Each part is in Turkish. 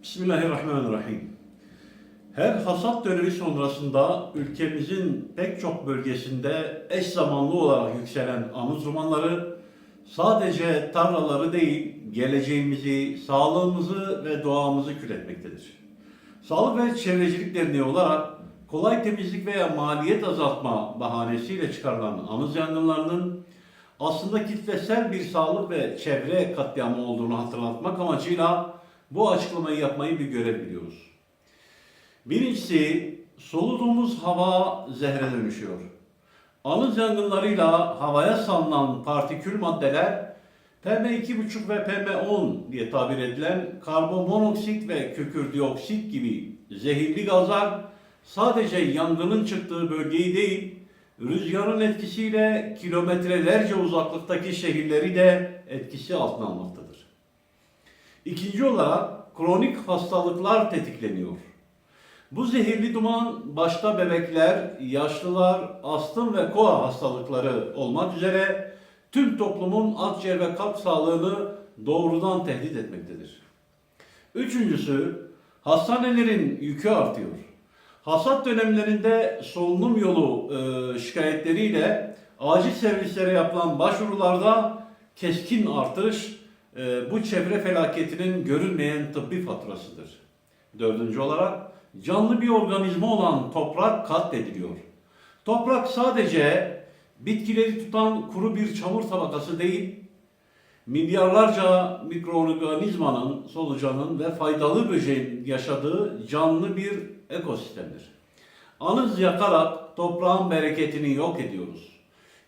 Bismillahirrahmanirrahim. Her hasat dönemi sonrasında ülkemizin pek çok bölgesinde eş zamanlı olarak yükselen anız dumanları sadece tarlaları değil, geleceğimizi, sağlığımızı ve doğamızı kül etmektedir. Sağlık ve Çevrecilik Derneği olarak kolay temizlik veya maliyet azaltma bahanesiyle çıkarılan anız yangınlarının aslında kitlesel bir sağlık ve çevre katliamı olduğunu hatırlatmak amacıyla bu açıklamayı yapmayı bir görev biliyoruz. Birincisi, soluduğumuz hava zehre dönüşüyor. Anız yangınlarıyla havaya salınan partikül maddeler PM2,5 ve PM10 diye tabir edilen karbonmonoksit ve kükürdioksit gibi zehirli gazlar sadece yangının çıktığı bölgeyi değil, rüzgarın etkisiyle kilometrelerce uzaklıktaki şehirleri de etkisi altına almaktadır. İkinci olarak kronik hastalıklar tetikleniyor. Bu zehirli duman başta bebekler, yaşlılar, astım ve koa hastalıkları olmak üzere tüm toplumun akciğer ve kalp sağlığını doğrudan tehdit etmektedir. Üçüncüsü, hastanelerin yükü artıyor. Hasat dönemlerinde solunum yolu şikayetleriyle acil servislere yapılan başvurularda keskin artış bu çevre felaketinin görünmeyen tıbbi faturasıdır. Dördüncü olarak canlı bir organizma olan toprak katlediliyor. Toprak sadece bitkileri tutan kuru bir çamur tabakası değil, milyarlarca mikroorganizmanın, solucanın ve faydalı böceğin yaşadığı canlı bir ekosistemdir. Anız yakarak toprağın bereketini yok ediyoruz.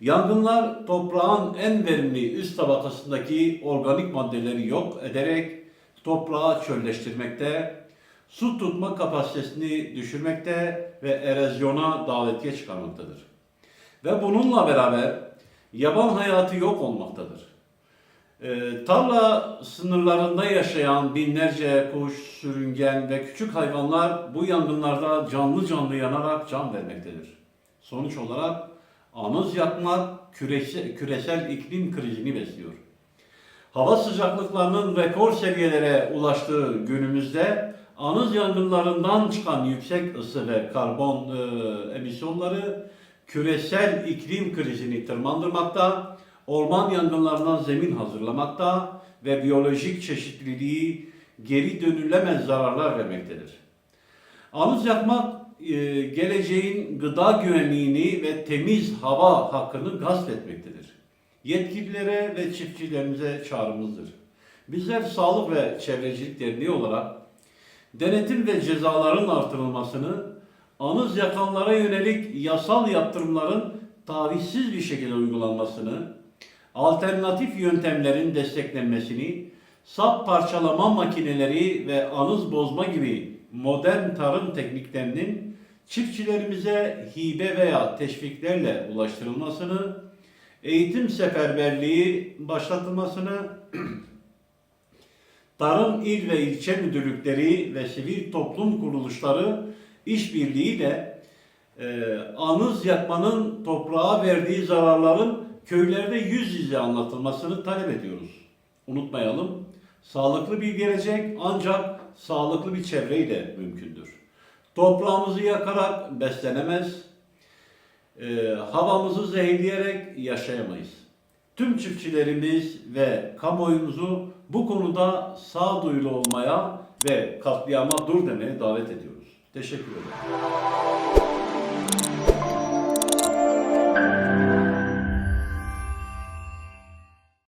Yangınlar toprağın en verimli üst tabakasındaki organik maddeleri yok ederek toprağı çölleştirmekte, su tutma kapasitesini düşürmekte ve erozyona davetiye çıkarmaktadır. Ve bununla beraber yaban hayatı yok olmaktadır. Tarla sınırlarında yaşayan binlerce kuş, sürüngen ve küçük hayvanlar bu yangınlarda canlı canlı yanarak can vermektedir. Sonuç olarak anız yakmak küresel iklim krizini besliyor. Hava sıcaklıklarının rekor seviyelere ulaştığı günümüzde anız yangınlarından çıkan yüksek ısı ve karbon emisyonları küresel iklim krizini tırmandırmakta, orman yangınlarından zemin hazırlamakta ve biyolojik çeşitliliği geri dönülemez zararlar vermektedir. Anız yakmak geleceğin gıda güvenliğini ve temiz hava hakkını gasp etmektedir. Yetkililere ve çiftçilerimize çağrımızdır. Bizler Sağlık ve Çevrecilik Derneği olarak denetim ve cezaların artırılmasını, anız yakanlara yönelik yasal yaptırımların tarihsiz bir şekilde uygulanmasını, alternatif yöntemlerin desteklenmesini, sap parçalama makineleri ve anız bozma gibi modern tarım tekniklerinin çiftçilerimize hibe veya teşviklerle ulaştırılmasını, eğitim seferberliği başlatılmasını, tarım il ve ilçe müdürlükleri ve sivil toplum kuruluşları işbirliğiyle anız yakmanın toprağa verdiği zararların köylerde yüz yüze anlatılmasını talep ediyoruz. Unutmayalım, sağlıklı bir gelecek ancak sağlıklı bir çevreyle mümkündür. Toprağımızı yakarak beslenemez, havamızı zehirleyerek yaşayamayız. Tüm çiftçilerimiz ve kamuoyumuzu bu konuda sağduyulu olmaya ve katliama dur demeye davet ediyoruz. Teşekkür ederim.